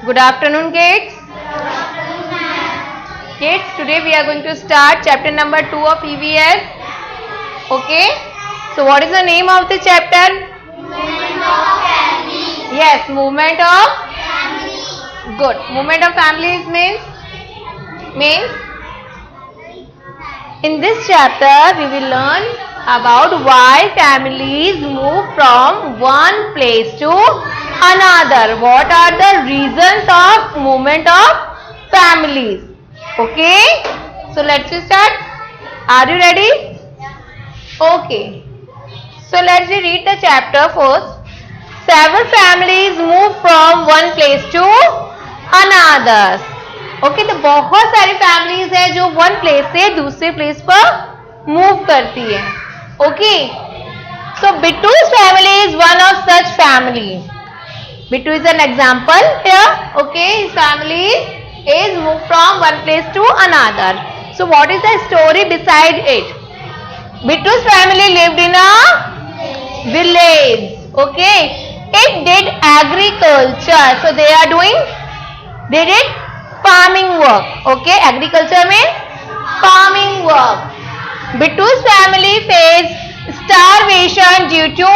Good afternoon, kids. Kids, today we are going to start chapter number 2 of EVS. Okay. So, what is the name of the chapter? Movement of family. Yes, movement of. Family. Good. Movement of families means. In this chapter, we will learn about why families move from one place to another. What are the reasons of movement of families? Okay. So let's start. Are you ready? Okay. So let's read the chapter first. Several families move from one place to another. Okay तो बहुत सारी families है जो one place से दूसरे place पर move करती है. ओके सो बिट्टू's family is one of such family. Bittu is an example here. Okay his family is move from one place to another. So what is the story beside it? बिट्टू's family lived in a village. Okay it did agriculture. So they are they did farming work. Okay, agriculture में farming work. Bittu's family faced starvation due to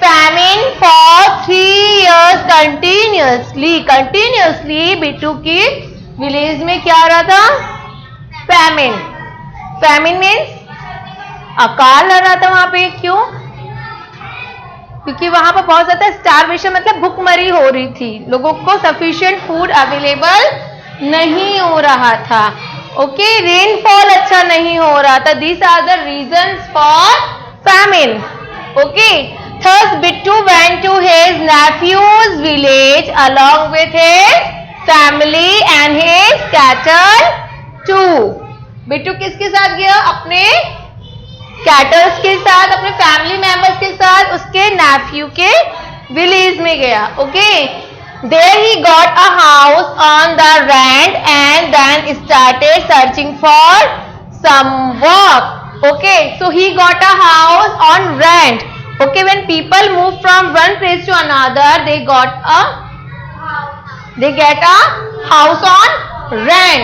famine for 3 years continuously. Bittu की village में क्या आ रहा था? famine. famine means अकाल आ रहा था वहां पे. क्यों? क्योंकि वहां पर बहुत ज्यादा स्टारवेशन मतलब भूखमरी हो रही थी. लोगों को सफिशिएंट फूड अवेलेबल नहीं हो रहा था. ओके रेनफॉल अच्छा नहीं हो रहा था. These are the reasons for famine. Okay थर्स Bittu went to his nephew's village along with his family and his cattle too. Bittu किसके साथ गया? अपने कैटल्स के साथ, अपने फैमिली मेंबर्स के साथ उसके नेफ्यू के विलेज में गया. Okay there he got a house on the rent and then started searching for some work. Okay so he got a house on rent. Okay when people move from one place to another they get a house on rent.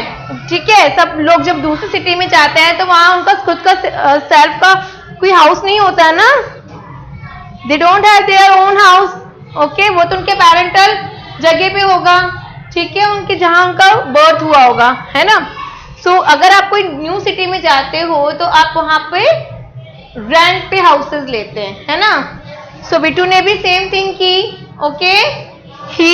ठीक है. सब लोग जब दूसरी city में जाते हैं तो वहां उनका खुद का सेल्फ का कोई हाउस नहीं होता है ना. They don't have their own house. Okay वो तो उनके पेरेंटल जगह पे होगा. ठीक है उनके जहां उनका बर्थ हुआ होगा है ना. सो अगर आप कोई न्यू सिटी में जाते हो तो आप वहां पे रेंट पे हाउसेस लेते हैं है ना. सो बिट्टू ने भी सेम थिंग की. Okay he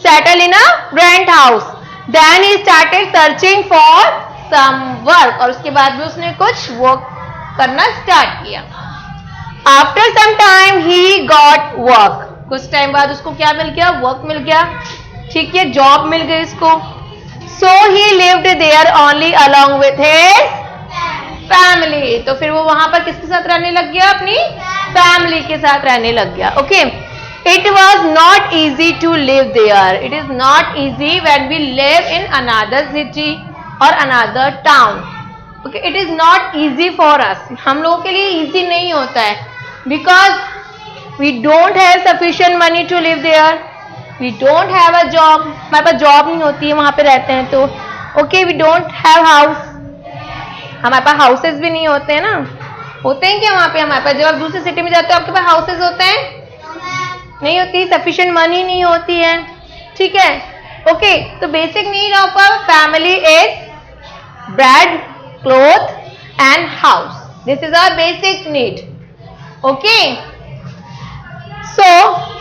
settle in a rent house. Then he started searching for some work. और उसके बाद भी उसने कुछ वर्क करना स्टार्ट किया. After some time he got work. कुछ टाइम बाद उसको क्या मिल गया? वर्क मिल गया. ठीक है जॉब मिल गई उसको. So he lived there only along with his family. तो फिर वो वहां पर किसके साथ रहने लग गया? अपनी फैमिली के साथ रहने लग गया. Okay it was not easy to live there. It is not easy when we live in another city और another town. Okay it is not easy for us. हम लोगों के लिए ईजी नहीं होता है because we don't have sufficient money to live there. We don't have a job. हमारे पास job नहीं होती है वहां पे रहते हैं तो. Okay we don't have house. हमारे पास हाउसेस भी नहीं होते हैं ना. होते हैं क्या वहां पे? हमारे पास जब आप दूसरी सिटी में जाते हो आपके पास हाउसेस होते हैं? नहीं होती. सफिशिएंट मनी नहीं होती है. ठीक है. ओके तो basic need of a family is bread, cloth and house. This is our basic need. Okay So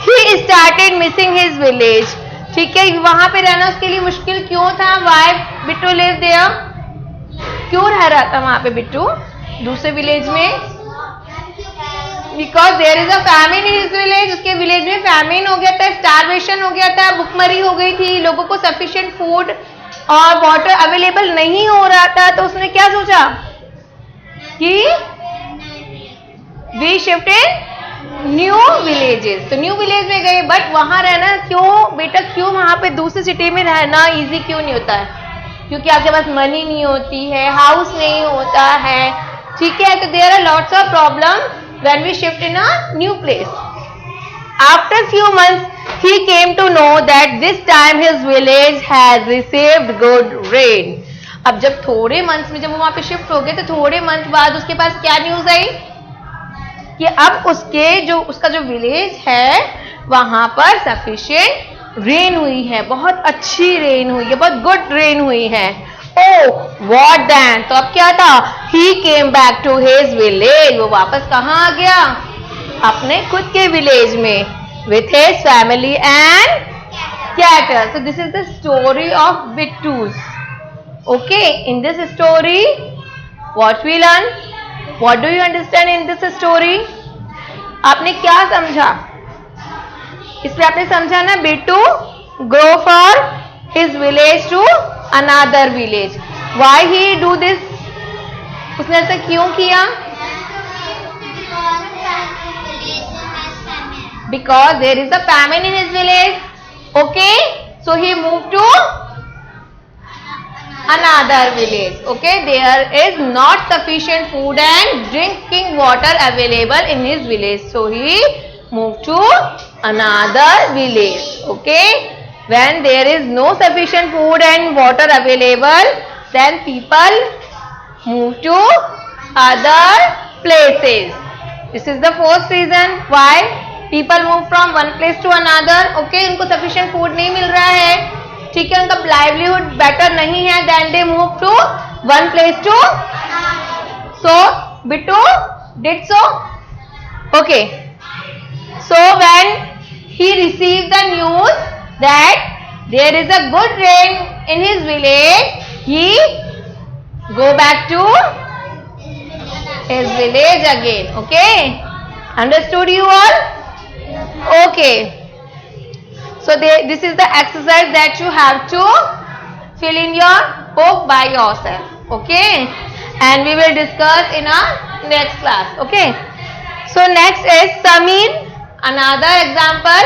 he started missing his village. ठीक है वहां पे रहना उसके लिए मुश्किल क्यों था? Why Bittu live there? क्यों रह रहा था वहां पे बिट्टू दूसरे विलेज में? Because there is a famine in his village. उसके विलेज में famine हो गया था, starvation हो गया था, भुखमरी हो गई थी. लोगों को sufficient food और water अवेलेबल नहीं हो रहा था. तो उसने क्या सोचा कि we shifted न्यू विलेजेस. तो न्यू विलेज में गए. बट वहां रहना क्यों बेटा? क्यों वहां पे दूसरी सिटी में रहना इजी क्यों नहीं होता है? क्योंकि आपके पास मनी नहीं होती है, हाउस नहीं होता है. ठीक है तो there are lots of problem when we shift in a new place. After few months he came to know that this time his village had received good rain. अब जब थोड़े मंथ्स में जब वो वहां पे शिफ्ट हो गए तो थोड़े मंथ बाद उसके पास क्या न्यूज आई कि अब उसका जो विलेज है वहां पर सफिशिएंट रेन हुई है, बहुत अच्छी रेन हुई है, बहुत गुड रेन हुई है. Oh, what then? तो अब क्या था? He came back to his village. वो वापस कहाँ आ गया? अपने खुद के विलेज में with his family and cattle. So this is the story of Bittus. Okay, in this story, what we learn? What do you understand in this story? आपने क्या समझा? इसमें आपने समझा ना Bittu go for his village to another village. Why he do this? उसने ऐसा क्यों किया? Because there is a famine in his village. Okay, so he moved to another village. Okay, there is not sufficient food and drinking water available in his village, so he moved to another village. Okay, when there is no sufficient food and water available, then people move to other places. This is the first reason why people move from one place to another. Okay, उनको sufficient food नहीं मिल रहा है, ठीक है, उनका livelihood better नहीं है, then they move to one place to. So Bittu did so. Okay, so when he received the news that there is a good rain in his village, he go back to his village again. Okay, understood you all? Okay, so this is the exercise that you have to fill in your book by yourself. Okay, and we will discuss in our next class. Okay, so next is Samir. Another example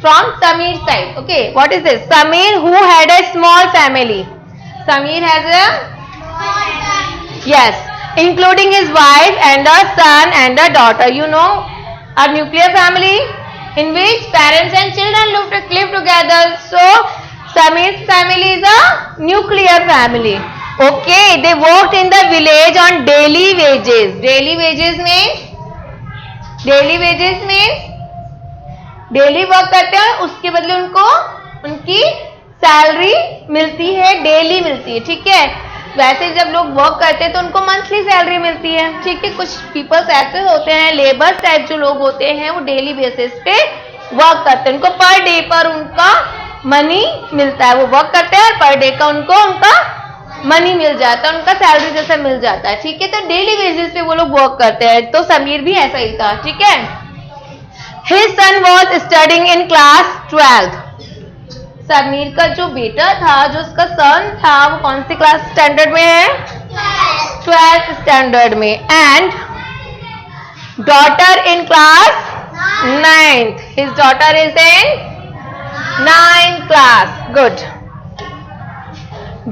from Samir's side. Okay, what is this? Samir, who had a small family. Samir has a, yes, including his wife and a son and a daughter. You know, a nuclear family in which parents and children live together. So Samir's family is a nuclear family. Okay, they worked in the village on daily wages. Daily wages means daily work करते हैं, उसके बदले उनको उनकी salary मिलती है, daily मिलती है, ठीक है. वैसे जब लोग वर्क करते हैं तो उनको मंथली सैलरी मिलती है, ठीक है. कुछ पीपल्स ऐसे होते हैं, लेबर्स टाइप जो लोग होते हैं, वो डेली बेसिस पे वर्क करते हैं, उनको पर डे पर उनका मनी मिलता है. वो वर्क करते हैं और पर डे का उनका मनी मिल जाता है, उनका सैलरी जैसा मिल जाता है, ठीक है. तो डेली बेसिस पे वो लोग वर्क करते हैं. तो समीर भी ऐसा ही था, ठीक है. His son was studying in class 12. Sameer का जो बेटा था, जो उसका सन था, वो कौन सी क्लास स्टैंडर्ड में है? 12th स्टैंडर्ड में. And daughter in class 9th. His daughter is in 9th class. Good.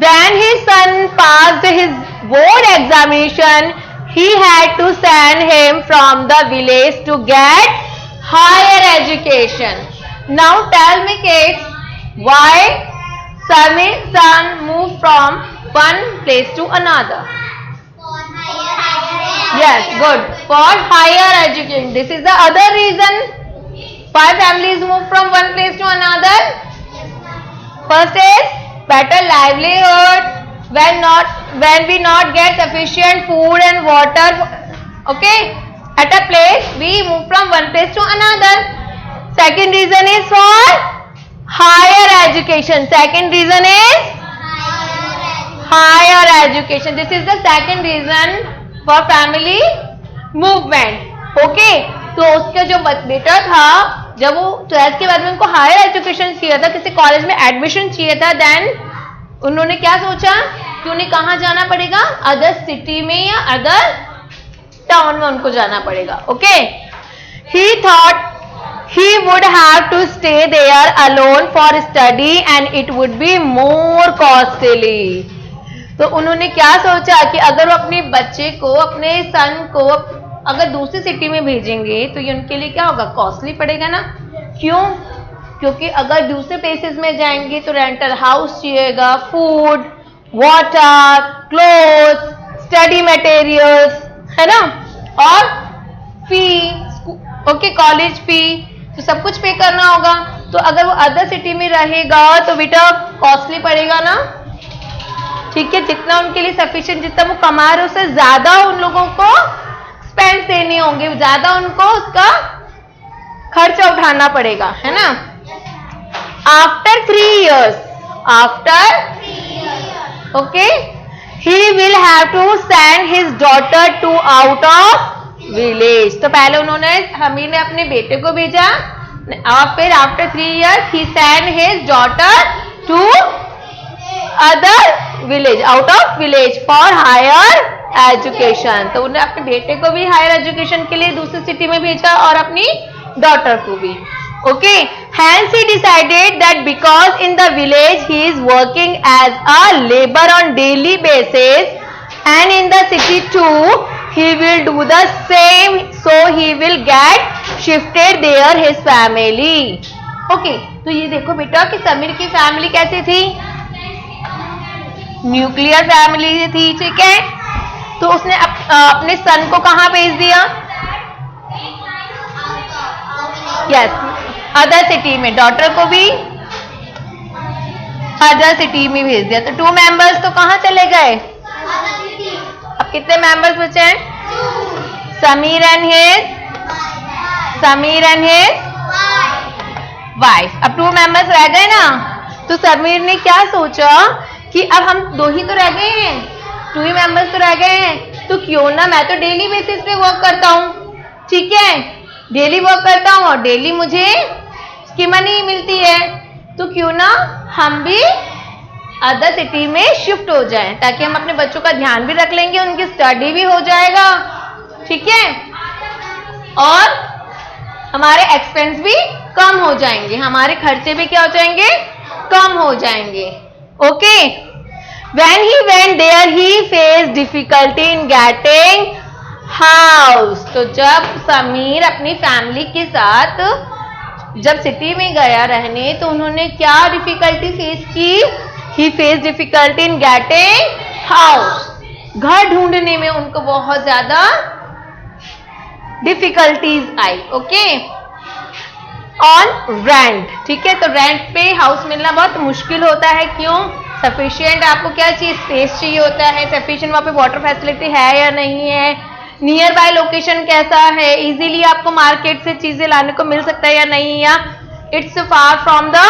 When his son passed his board examination, he had to send him from the village to get higher education. Now tell me kids, why Samir's son moved from one place to another? Yes, good. For higher education. This is the other reason why families move from one place to another. First is better livelihood when we not get sufficient food and water. Okay, at a place we move from one place to another. Second reason is for higher education. Second reason is higher education. This is the second reason for family movement. Okay, तो उसका जो बेटा था, जब वो 12th के बाद में उनको हायर एजुकेशन चाहिए था, किसी कॉलेज में एडमिशन चाहिए था, देन उन्होंने क्या सोचा कि उन्हें कहाँ जाना पड़ेगा? अदर सिटी में या अदर टाउन में उनको जाना पड़ेगा. Okay, he thought he would have to stay there alone for study and it would be more costly. तो उन्होंने क्या सोचा कि अगर वो अपने बच्चे को, अपने सन को अगर दूसरी सिटी में भेजेंगे तो ये उनके लिए क्या होगा? कॉस्टली पड़ेगा ना. क्यों? क्योंकि अगर दूसरे प्लेसेस में जाएंगे तो रेंटल हाउस चाहिएगा, food, water, clothes, study materials, है ना, और फी, ओके, कॉलेज फी, तो सब कुछ पे करना होगा। तो अगर वो अदर सिटी में रहेगा तो बेटा कॉस्टली पड़ेगा ना, ठीक है। जितना उनके लिए सफिशिएंट, जितना वो कमा रहे उससे ज्यादा उन लोगों को एक्सपेंस देने होंगे, ज्यादा उनको उसका खर्चा उठाना पड़ेगा, है ना। After 3 years, okay, he will have to send his daughter to out of village। तो पहले उन्होंने, हमीर ने अपने बेटे को भेजा, और फिर after 3 years he sent his daughter to other village, out of village for higher education। तो उन्हें अपने बेटे को भी हायर एजुकेशन के लिए दूसरी सिटी में भेजा और अपनी डॉटर को भी, okay। Hence he decided that because in the village he is working as a labor on daily basis and in the city too he will do the same, so he will get shifted there his family, okay। तो ये देखो बेटा कि समीर की family कैसी थी, nuclear family थी, ठीक है। तो उसने अपने सन को कहाँ भेज दिया, यस, अदर सिटी में, डॉटर को भी अदर सिटी में भेज दिया। तो 2 मेंबर्स तो कहाँ चले गए, अब कितने मेंबर्स बचे हैं, समीर एंड हिज वाइफ, अब 2 मेंबर्स रह गए ना। तो समीर ने क्या सोचा कि अब हम 2 ही तो रह गए हैं, 2 ही मेंबर्स तो रह गए हैं, तो क्यों ना, मैं तो डेली बेसिस पे वर्क करता हूँ, ठीक है, डेली वर्क करता हूँ और डेली मुझे उसकी मनी मिलती है, तो क्यों ना हम भी अदर सिटी में शिफ्ट हो जाएं, ताकि हम अपने बच्चों का ध्यान भी रख लेंगे, उनकी स्टडी भी हो जाएगा, ठीक है, और हमारे एक्सपेंस भी कम हो जाएंगे, हमारे खर्चे भी क्या हो जाएंगे, कम हो जाएंगे, okay. When he went there he faced difficulty in getting house। तो जब समीर अपनी फैमिली के साथ जब सिटी में गया रहने तो उन्होंने क्या डिफिकल्टी फेस की, he faced difficulty in getting house। घर ढूंढने में उनको बहुत ज्यादा difficulties I, okay. On rent, ठीक है, तो रेंट पे हाउस मिलना बहुत मुश्किल होता है, क्यों, सफिशिएंट आपको क्या चाहिए, स्पेस चाहिए होता है, सफिशिएंट वहाँ पे वाटर फैसिलिटी है या नहीं है, नियर बाय लोकेशन कैसा है, इजीली आपको मार्केट से चीजें लाने को मिल सकता है या नहीं, या it's far from the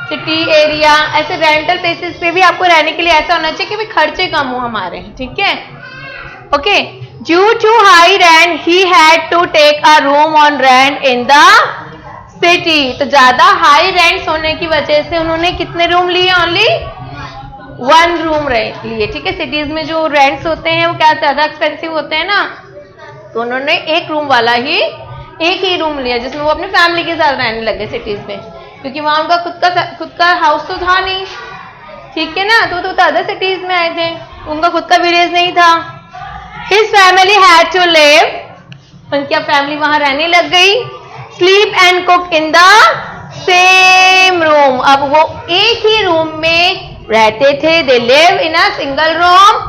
city area. ऐसे रेंटल प्लेसेस पे भी आपको रहने के लिए ऐसा होना चाहिए कि भी खर्चे कम हो हमारे, ठीक है, okay. Due to high rent he had to take a room on rent in the city. तो ज्यादा हाई रेंट्स होने की वजह से उन्होंने कितने रूम लिए, ओनली 1 रूम लिए, ठीक है। सिटीज में जो रेंट्स होते हैं वो क्या ज्यादा एक्सपेंसिव होते हैं ना, तो उन्होंने एक ही रूम लिया जिसमें वो अपनी फैमिली के साथ रहने लगे सिटीज में, क्योंकि वहां उनका खुद का हाउस तो था नहीं, ठीक है ना, तो अदर सिटीज में आए थे, उनका खुद का विलेज नहीं था। His family had to live, उनकी फैमिली वहां रहने लग गई, sleep and cook in the same room। अब वो एक ही रूम में रहते थे, they live in a single room,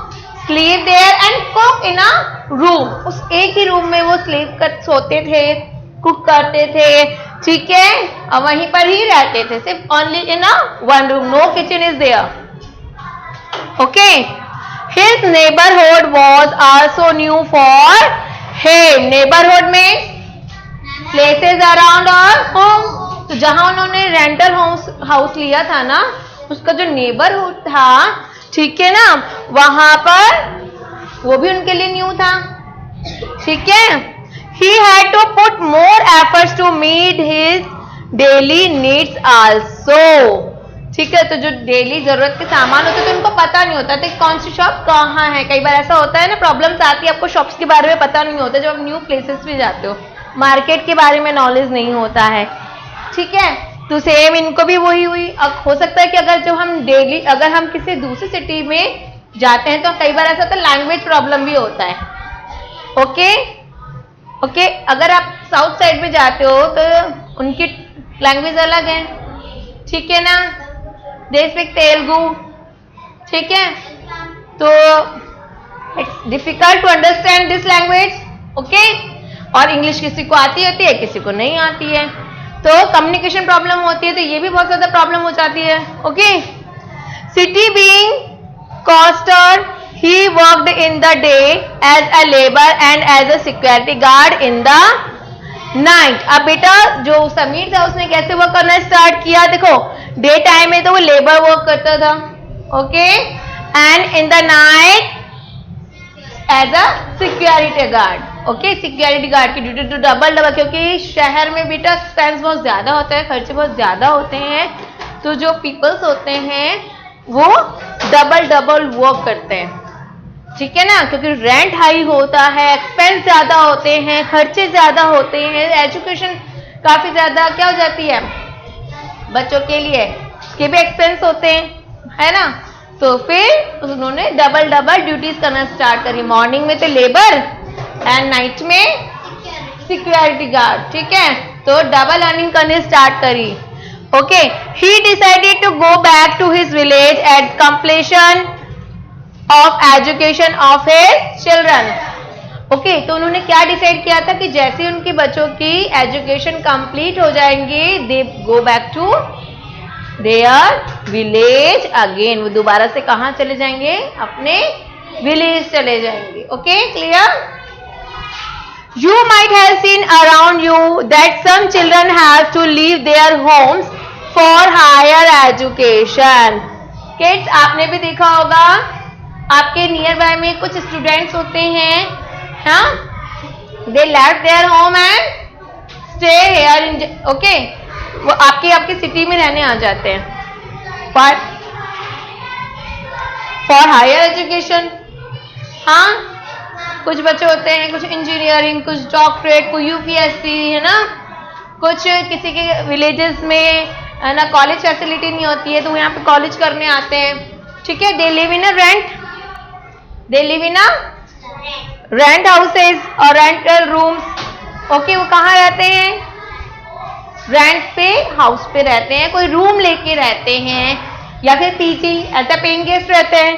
sleep there and cook in a room। उस एक ही रूम में वो सोते थे, कुक करते थे, ठीक है, और वहीं पर ही रहते थे, सिर्फ only in a 1 room, no kitchen is there, okay. His neighborhood was also new for him। Neighbourhood में प्लेसेस अराउंड और होम, तो जहां उन्होंने रेंटल हाउस लिया था ना, उसका जो नेबरहुड था, ठीक है ना, वहां पर वो भी उनके लिए न्यू था, ठीक है। He had to put more efforts to meet his daily needs also। ठीक है, तो जो डेली जरूरत के सामान होते थे उनको पता नहीं होता था कौन सी शॉप कहाँ है। कई बार ऐसा होता है ना, प्रॉब्लम्स आती है, आपको शॉप्स के बारे में पता नहीं होता जब आप न्यू प्लेसेस पे जाते हो, मार्केट के बारे में नॉलेज नहीं होता है, ठीक है। तो सेम इनको भी वही हुई। अब हो सकता है कि अगर हम किसी दूसरी सिटी में जाते हैं तो कई बार ऐसा होता है लैंग्वेज प्रॉब्लम भी होता है, ओके। अगर आप साउथ साइड में जाते हो तो उनकी लैंग्वेज अलग है, ठीक है ना, दे स्पीक तेलुगु, ठीक है, तो it's difficult to understand this language, okay. और इंग्लिश किसी को आती होती है, किसी को नहीं आती है, तो कम्युनिकेशन प्रॉब्लम होती है, तो ये भी बहुत ज्यादा प्रॉब्लम हो जाती है, okay. City being coaster, he worked in the day as a labor and as a security guard in the night। अब बेटा जो समीर था उसने कैसे वर्क करना स्टार्ट किया, देखो डे टाइम में तो वो लेबर वर्क करता था, okay, and in the night as a security guard, okay. Security guard की ड्यूटी तो डबल, क्योंकि शहर में बेटा एक्सपेंस बहुत ज्यादा होता है, खर्चे बहुत ज्यादा होते हैं, तो जो पीपल्स होते हैं वो डबल वर्क करते हैं, ठीक है ना, क्योंकि रेंट हाई होता है, एक्सपेंस ज्यादा होते हैं, खर्चे ज्यादा होते हैं, एजुकेशन काफी ज्यादा क्या हो जाती है बच्चों के लिए, के भी एक्सपेंस होते हैं, है ना। तो फिर उन्होंने डबल ड्यूटीज करना स्टार्ट करी, मॉर्निंग में तो लेबर एंड नाइट में सिक्योरिटी गार्ड, ठीक है, तो डबल अर्निंग करने स्टार्ट करी, okay. He decided to go back to his village at completion of education of his children, okay. तो उन्होंने क्या डिसाइड किया था कि जैसे उनके बच्चों की एजुकेशन कंप्लीट हो जाएंगी, they go back to their village again, वो दोबारा से कहाँ चले जाएंगे, अपने विलेज चले जाएंगे, okay, clear. You might have seen around you that some children have to leave their homes for higher education। Kids, आपने भी देखा होगा आपके नियर बाय में कुछ स्टूडेंट्स होते हैं, हाँ, they left their home and stay here in, okay, वो आपके सिटी में रहने आ जाते हैं for higher education, हाँ। कुछ बच्चे होते हैं, कुछ इंजीनियरिंग, कुछ डॉक्टरेट, कोई यूपीएससी, है ना, कुछ किसी के विलेजेस में है ना कॉलेज फैसिलिटी नहीं होती है, तो वो यहाँ पे कॉलेज करने आते हैं, ठीक है। दे live in a rent houses और रेंटल रूम्स, ओके। वो कहाँ रहते हैं, रेंट पे, हाउस पे रहते हैं, कोई रूम लेके रहते हैं, या फिर पीजी ऐसा पेइंग गेस्ट रहते हैं,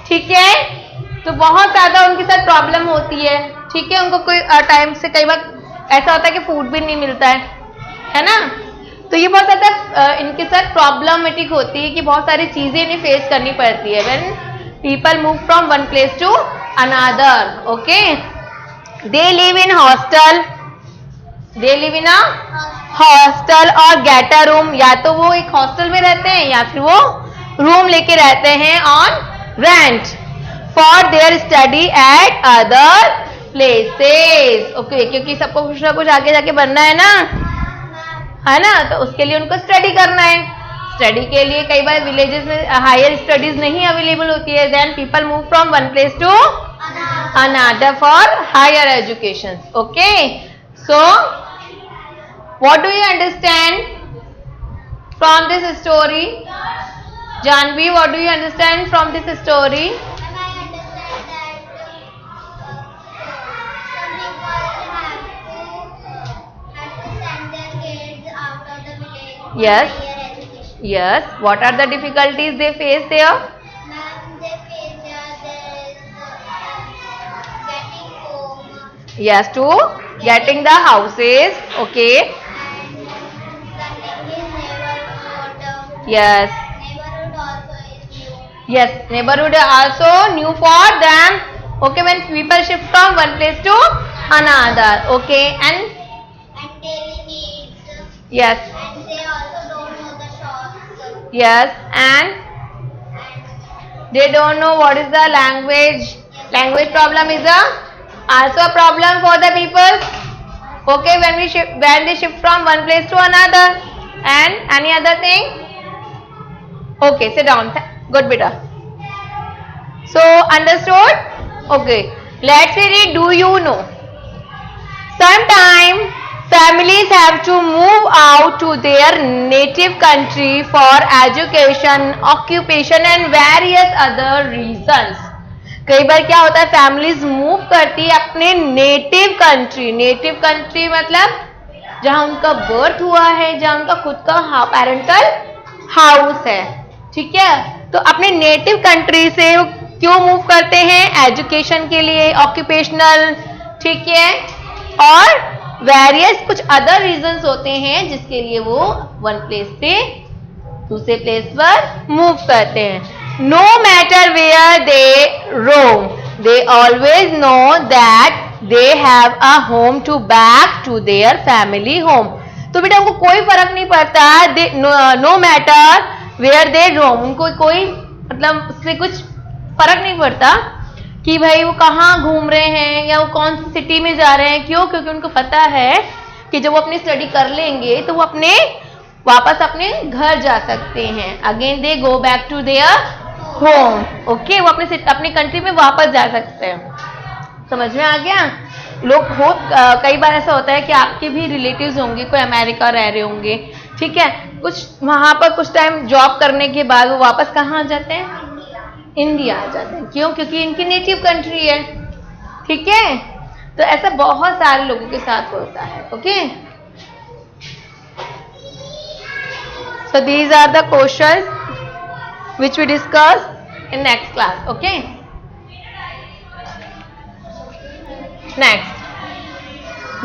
ठीक है। तो बहुत ज्यादा उनके साथ प्रॉब्लम होती है, ठीक है, उनको कोई टाइम से कई बार ऐसा होता है कि फूड भी नहीं मिलता है ना, तो ये बहुत ज्यादा इनके साथ प्रॉब्लमेटिक होती है कि बहुत सारी चीजें इन्हें फेस करनी पड़ती है when people move from one place to another, okay. They live in hostel और गेट अ रूम, या तो वो एक हॉस्टल में रहते हैं या फिर वो रूम लेके रहते हैं on rent for their study eight other places, okay. क्योंकि सबको कुछ ना कुछ आगे जाके बनना है ना, तो उसके लिए उनको स्टडी करना है। स्टडी के लिए कई बार विलेजेस में हायर स्टडीज नहीं अवेलेबल होती है, then people move from one place to another for higher education, okay. So what do you understand from this story, Janvi, what do you understand from this story? Yes. What are the difficulties they face there? Yes, to getting the houses, okay. Yes. Neighborhood also new for them. Okay, when people shift from one place to another, okay, and daily needs. Yes. And they also don't know the shops. Yes, and they don't know what is the language. Language problem is also a problem for the people. Okay, when they shift from one place to another. And any other thing? Okay, sit down. Good, beta. So understood? Okay. Let's read. Do you know? Sometime families have to move out to their native country for education, occupation and various other reasons. कई बार क्या होता है, families move करती है अपने native country मतलब जहां उनका बर्थ हुआ है, जहां उनका खुद का पेरेंटल हाउस है, ठीक है। तो अपने नेटिव कंट्री से वो क्यों मूव करते हैं? एजुकेशन के लिए, ऑक्यूपेशनल, ठीक है, और वेरियस कुछ अदर रीजंस होते हैं जिसके लिए वो वन प्लेस से दूसरे प्लेस पर मूव करते हैं। No matter where they roam, they always know that they have a home to back to their family home. तो बेटा उनको कोई फर्क नहीं पड़ता, no matter where they roam, उनको कोई मतलब उससे कुछ फर्क नहीं पड़ता कि भाई वो कहाँ घूम रहे हैं या वो कौन सी सिटी में जा रहे हैं। क्यों? क्योंकि उनको पता है कि जब वो अपनी स्टडी कर लेंगे तो वो वापस अपने घर जा सकते हैं। Again they go back to their home, okay, वो अपनी कंट्री में वापस जा सकते हैं। समझ में आ गया? कई बार ऐसा होता है कि आपके भी रिलेटिव्स होंगे, कोई अमेरिका रह रहे होंगे, ठीक है, कुछ वहां पर कुछ टाइम जॉब करने के बाद वो वापस कहाँ आ जाते हैं? इंडिया आ जाते हैं। क्यों? क्योंकि इनकी नेटिव कंट्री है, ठीक है। तो ऐसा बहुत सारे लोगों के साथ होता है, okay. So these are the questions which we discuss in next class, okay. Next,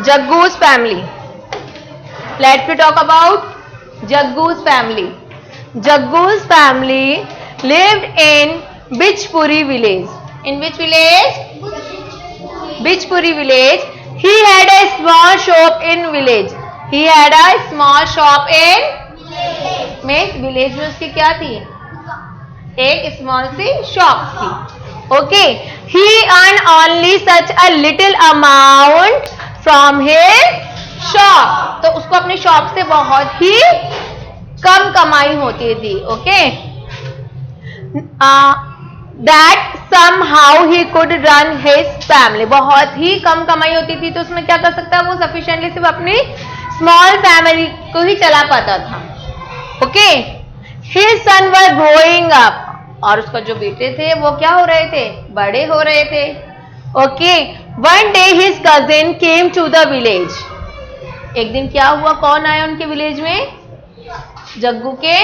Jaggu's family. Let's we talk about Jaggu's family. Jaggu's family lived in Bijpuri village. In which village? Bijpuri village. He had a small shop in village. He had a small shop in village में उसकी क्या थी? एक small C shop थी, okay. He earn only such a little amount from his shop, तो उसको अपनी shop से बहुत ही कम कमाई होती थी, okay. That somehow he could run his family, बहुत ही कम कमाई होती थी तो उसमें क्या कर सकता है? वो सफिशिएंटली सिर्फ अपनी स्मॉल फैमिली को ही चला पाता था, okay. His son was growing up, और उसका जो बेटे थे वो क्या हो रहे थे? बड़े हो रहे थे, okay. One day his cousin came to the village. एक दिन क्या हुआ? कौन आया उनके विलेज में? जग्गू के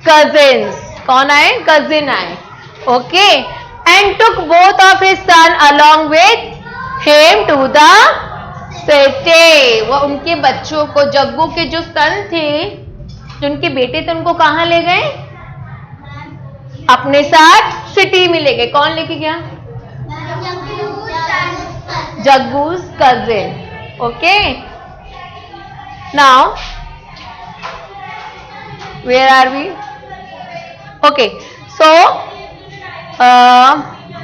कजिन्स। कौन आए? कजिन आए, okay. And took both of his son along with him to the city. वो उनके बच्चों को, जग्गू के जो सन थे, जो उनके बेटे थे, उनको कहाँ ले गए? अपने साथ सिटी में ले गए। कौन लेके गया? जग्गू's cousin, okay. Now where are we? Okay, so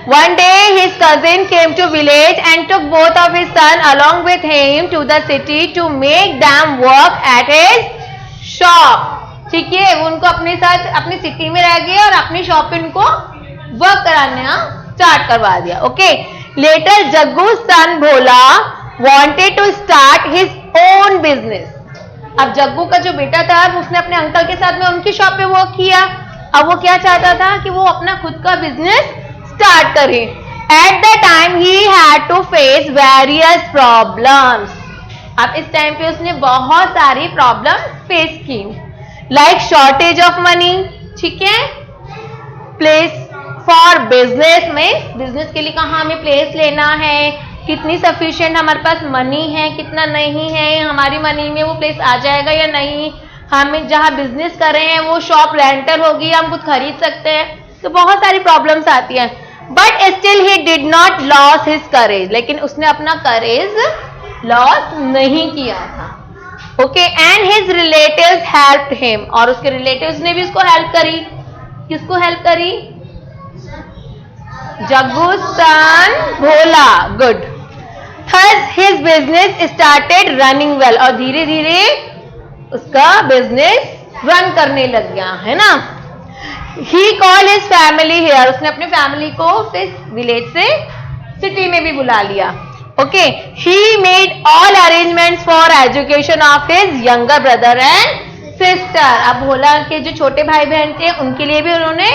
one day his cousin came to village and took both of his son along with him to the city to make them work at his shop, ठीक है। वो उनको अपने साथ अपनी city में रह गए और अपनी शॉप पे उनको वर्क कराना स्टार्ट करवा दिया, okay. Later Jaggu son Bhola wanted to start his own business. अब जग्गू का जो बेटा था उसने अपने अंकल के साथ में उनकी शॉप पे वर्क किया। अब वो क्या चाहता था कि वो अपना खुद का बिजनेस स्टार्ट करे। At the time he had to face various problems. अब इस टाइम पे उसने बहुत सारी प्रॉब्लम फेस की, लाइक शॉर्टेज ऑफ मनी, ठीक है। प्लेस फॉर बिजनेस, में बिजनेस के लिए कहाँ हमें प्लेस लेना है, कितनी सफिशिएंट हमारे पास मनी है, कितना नहीं है, हमारी मनी में वो प्लेस आ जाएगा या नहीं, हमें जहाँ बिजनेस कर रहे हैं वो शॉप रेंटल होगी, हम कुछ खरीद सकते हैं। तो बहुत सारी प्रॉब्लम्स आती हैं। But still he did not loss his courage, लेकिन उसने अपना करेज लॉस नहीं किया था, okay. And his relatives helped him, और उसके रिलेटिव्स ने भी उसको हेल्प करी। किसको हेल्प करी? Jaggu son Bhola, good. Thus his business started running well, और धीरे धीरे उसका बिजनेस रन करने लग गया, है ना। ही कॉल हिज फैमिली हियर, उसने अपने फैमिली को विलेज से सिटी में भी बुला लिया, okay. He made all arrangements for education of his younger brother and sister. अब भोला के जो छोटे भाई बहन थे उनके लिए भी उन्होंने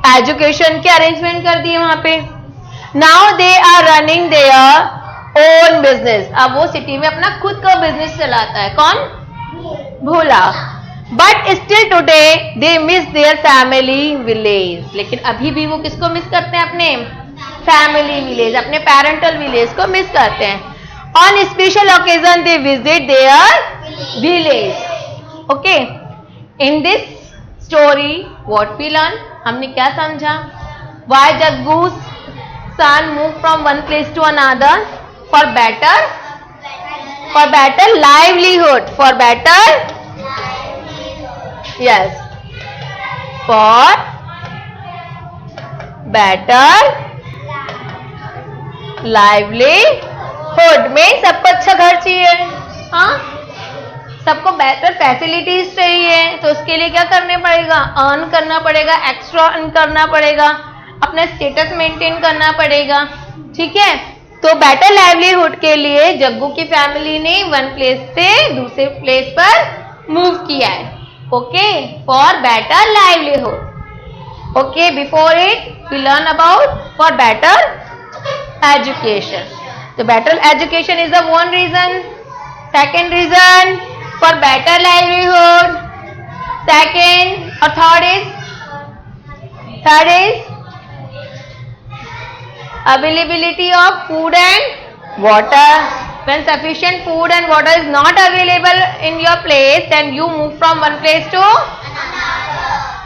एजुकेशन के अरेंजमेंट कर दिए वहां पे। Now they are running their own business, अब वो सिटी में अपना खुद का बिजनेस चलाता है। कौन? Bhola. But still today they miss their family village, लेकिन अभी भी वो किसको मिस करते हैं? अपने फैमिली विलेज, अपने पेरेंटल विलेज को मिस करते हैं। On special occasion they visit their village. Okay, in this story what we learn, हमने क्या समझा? Why Jaggu's son moved from one place to another for better livelihood, for better, yes, for better livelihood में सबको अच्छा घर चाहिए, हाँ, सबको बेटर फैसिलिटीज चाहिए, तो उसके लिए क्या करने पड़ेगा? अर्न करना पड़ेगा, एक्स्ट्रा अर्न करना पड़ेगा, अपना स्टेटस मेंटेन करना पड़ेगा। ठीक है, तो बेटर लाइवलीहुड के लिए जग्गू की फैमिली ने वन प्लेस से दूसरे प्लेस पर मूव किया है। Okay, for better livelihood. Okay, before it we learn about for better education. तो better education is the one reason. Second reason for better livelihood, second और third is availability of food and water. When sufficient food and water is not available in your place, then you move from one place to,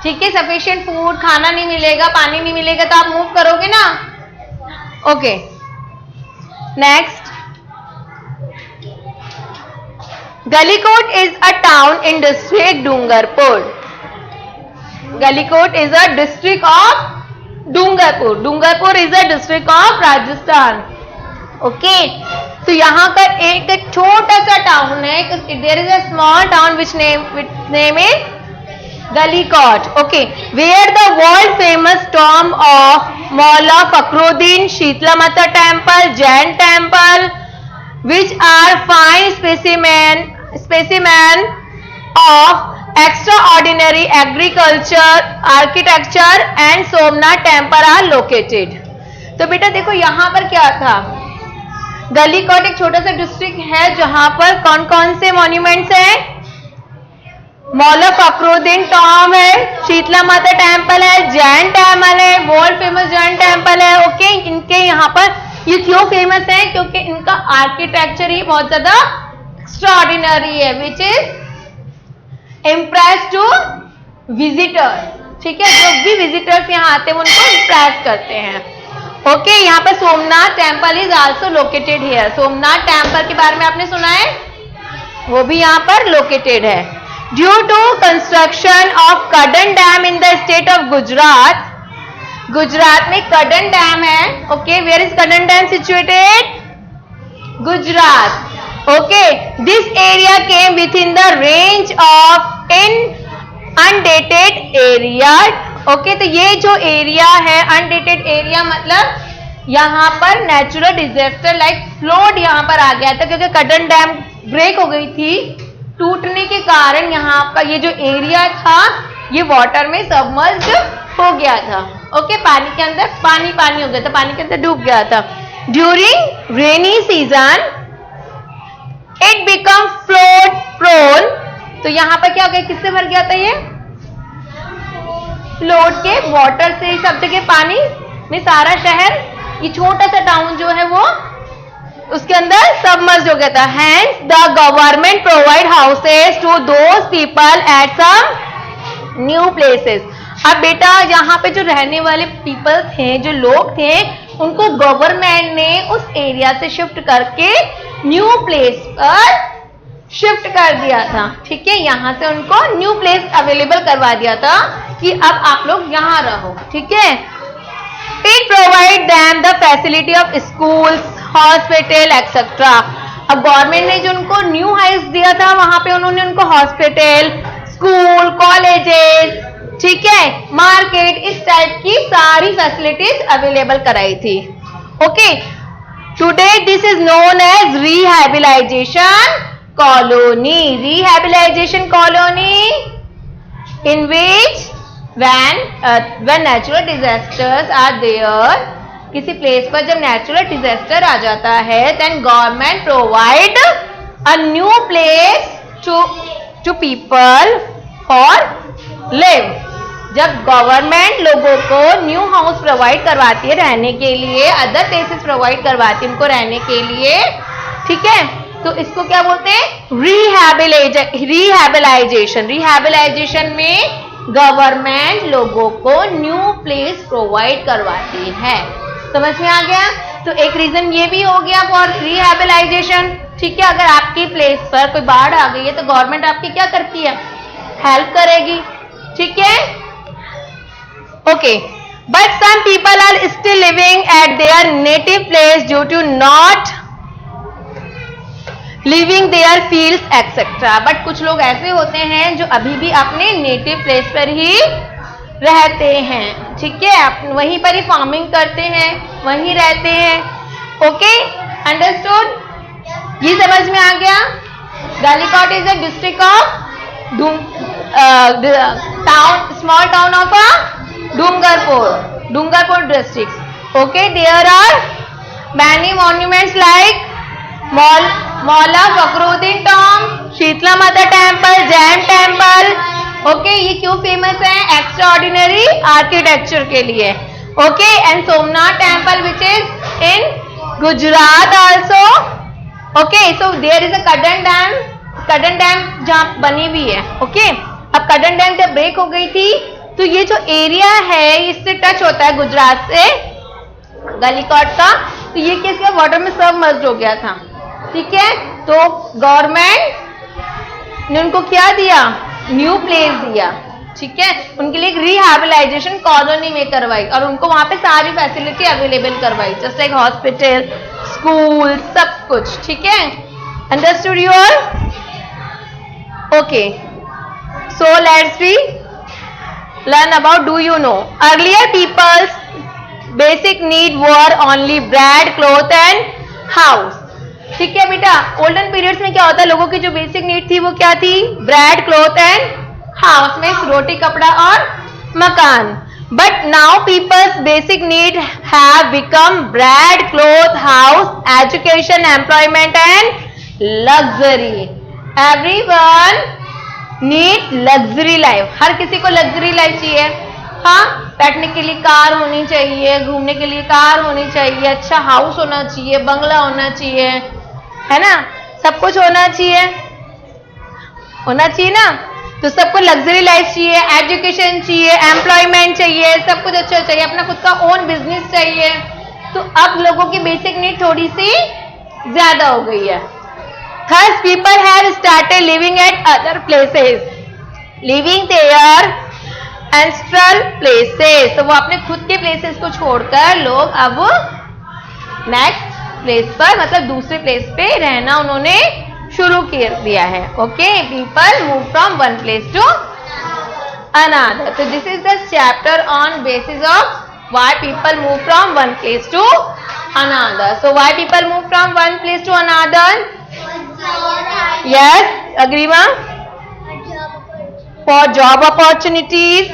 ठीक है, sufficient food, खाना नहीं मिलेगा, पानी नहीं मिलेगा, तो आप मूव करोगे ना। Okay, next, Galikot is a town in district Dungarpur. Galikot is a district of Dungarpur. Dungarpur is a district of Rajasthan. Okay, तो यहाँ पर एक छोटा सा टाउन है, there is a small town which name is Galikot. Okay, where the world famous tomb of Maula Fakhruddin, Shitala Mata temple, Jain temple, which are fine specimen of extraordinary agriculture, architecture and Somnath temple are located. तो बेटा देखो यहाँ पर क्या था, गलीकोट एक छोटा सा डिस्ट्रिक्ट है जहां पर कौन कौन से मॉन्यूमेंट्स हैं? मौला फखरुद्दीन टॉम है, शीतला माता टेम्पल है, जैन टेम्पल है, वर्ल्ड फेमस जैन टेम्पल है। ओके, इनके यहाँ पर ये क्यों फेमस है? क्योंकि इनका आर्किटेक्चर ही बहुत ज्यादा एक्स्ट्राऑर्डिनरी है, which is impress to visitors. ठीक है, जो भी विजिटर्स यहाँ आते हैं उनको इम्प्रेस करते हैं। ओके, यहाँ पर Somnath temple is also located here. Somnath temple के बारे में आपने सुना है, वो भी यहाँ पर लोकेटेड है। Due to construction of Kadana dam in the state of Gujarat, Gujarat में कडन डैम है। Okay, where is Kadana dam situated? Gujarat. Okay, this area came within the range of undated area. Okay, तो ये जो एरिया है undated एरिया, मतलब यहाँ पर नेचुरल डिजास्टर लाइक फ्लड यहाँ पर आ गया था, क्योंकि कडन डैम ब्रेक हो गई थी, टूटने के कारण यहाँ का ये जो एरिया था ये वाटर में सबमर्ज हो गया था। ओके, पानी के अंदर पानी हो गया था, पानी के अंदर डूब गया था। During rainy season it become flood prone. तो यहाँ पर क्या हो गया, किससे भर गया था ये? फ्लोड के वाटर से, सब जगह पानी में सारा शहर, ये छोटा सा टाउन जो है वो उसके अंदर सबमर्ज हो गया था। Hence the government provide houses to those people at some new places. अब बेटा यहाँ पे जो रहने वाले पीपल थे, जो लोग थे, उनको गवर्नमेंट ने उस एरिया से शिफ्ट करके न्यू प्लेस पर शिफ्ट कर दिया था। ठीक है, यहाँ से उनको न्यू प्लेस अवेलेबल करवा दिया था कि अब आप लोग यहाँ रहो। ठीक है, it provide them the facility of schools, hospital etcetera. अब गवर्नमेंट ने जो उनको न्यू हाउस दिया था, वहां पे उन्होंने उनको हॉस्पिटल, स्कूल, कॉलेजेस, ठीक है, मार्केट, इस टाइप की सारी फैसिलिटीज अवेलेबल कराई थी। Okay, today this is known as rehabilitation colony. Rehabilitation colony in which when natural disasters are there, किसी प्लेस पर जब नेचुरल डिजास्टर आ जाता है, then government provide a new place to people for live. जब government लोगों को new house provide करवाती है रहने के लिए, अदर प्लेसेस प्रोवाइड करवाती है उनको रहने के लिए, ठीक है, तो इसको क्या बोलते हैं? रिहैबिलाइजेशन। रिहैबिलाइजेशन में गवर्नमेंट लोगों को न्यू प्लेस प्रोवाइड करवाती है। समझ में आ गया? तो एक रीजन ये भी हो गया फॉर रिहैबिलाइजेशन, ठीक है। अगर आपकी प्लेस पर कोई बाढ़ आ गई है तो गवर्नमेंट आपकी क्या करती है? हेल्प करेगी, ठीक है। Okay, but some people are still living at their native place due to not living their fields etcetera. But कुछ लोग ऐसे होते हैं जो अभी भी अपने नेटिव प्लेस पर ही रहते हैं, ठीक है, वहीं पर ही फार्मिंग करते हैं, वहीं रहते हैं। Okay, understood? ये समझ में आ गया? Galikot is a district of small town of Dungarpur district. Okay, there are many monuments like Maula Fakhruddin tomb, Sheetla Mata temple, Jain temple. Okay, ये क्यों फेमस है? एक्स्ट्रा ऑर्डिनरी आर्किटेक्चर के लिए। Okay, and Somnath temple which is in Gujarat also. Okay, so there is a Kadana dam जहाँ बनी हुई है। Okay, अब कड्डन डैम जब ब्रेक हो गई थी तो ये जो एरिया है इससे टच होता है गुजरात से गालीकोट का, तो ये किसके वाटर में सब मर्ज हो गया था, ठीक है। तो गवर्नमेंट ने उनको क्या दिया? न्यू प्लेस दिया, ठीक है। उनके लिए एक रिहैबिलाइजेशन कॉलोनी में करवाई और उनको वहां पे सारी फैसिलिटी अवेलेबल करवाई, जस्ट लाइक हॉस्पिटल, स्कूल, सब कुछ, ठीक है। Understood you all? Okay, so let's be learn about, do you know, earlier people's basic need were only bread, cloth and house, ठीक है बेटा। ओल्डन पीरियड्स में क्या होता है? लोगों की जो बेसिक नीड थी वो क्या थी? ब्रेड, क्लॉथ एंड हाउस, में रोटी, कपड़ा और मकान। But now peoples basic need have become bread, cloth, house, education, employment and luxury. Everyone need luxury life. हर किसी को लग्जरी लाइफ चाहिए। हाँ, बैठने के लिए कार होनी चाहिए, घूमने के लिए कार होनी चाहिए, अच्छा हाउस होना चाहिए, बंगला होना चाहिए, है ना, सब कुछ होना चाहिए ना। तो सबको लग्जरी लाइफ चाहिए, एजुकेशन चाहिए, एम्प्लॉयमेंट चाहिए, सब कुछ अच्छा चाहिए, अपना खुद का ओन बिजनेस चाहिए। तो अब लोगों की बेसिक नीड थोड़ी सी ज्यादा हो गई है। Thus people have started living at other places, living their ancestral places. तो वो अपने खुद के प्लेसेस को छोड़कर लोग अब नेक्स्ट प्लेस पर, मतलब दूसरे प्लेस पे रहना उन्होंने शुरू कर दिया है। Okay, people move from one place to another. तो this is the chapter on basis of why people move from one place to another. So why people move from one place to another? Yes, Agrima? For job opportunities.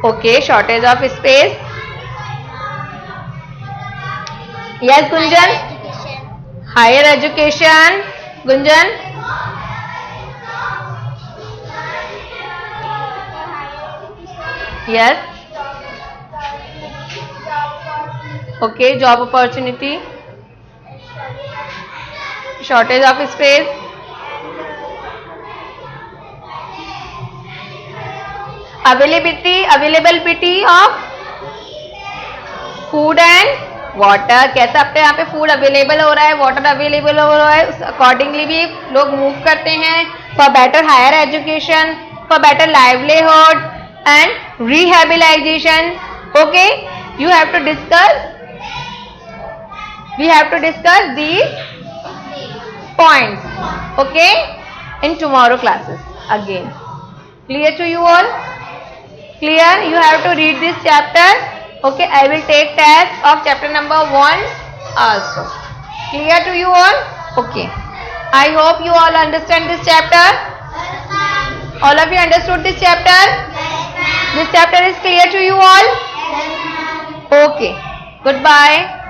Okay, shortage of space. Yes, Gunjan? Higher education. Gunjan? Yes. Okay, job opportunity. Shortage of space, availability of food and water। कैसा अपने यहाँ पे food available हो रहा है, water available हो रहा है, उस अकॉर्डिंगली भी लोग मूव करते हैं। For better higher education, for better livelihood and rehabilitation. Okay, you have to discuss, we have to discuss these points, okay, in tomorrow classes again. Clear to you all? Clear? You have to read this chapter. Okay, I will take test of chapter number 1 also. Clear to you all? Okay, I hope you all understand this chapter. All of you understood this chapter? This chapter is clear to you all? Okay. Goodbye.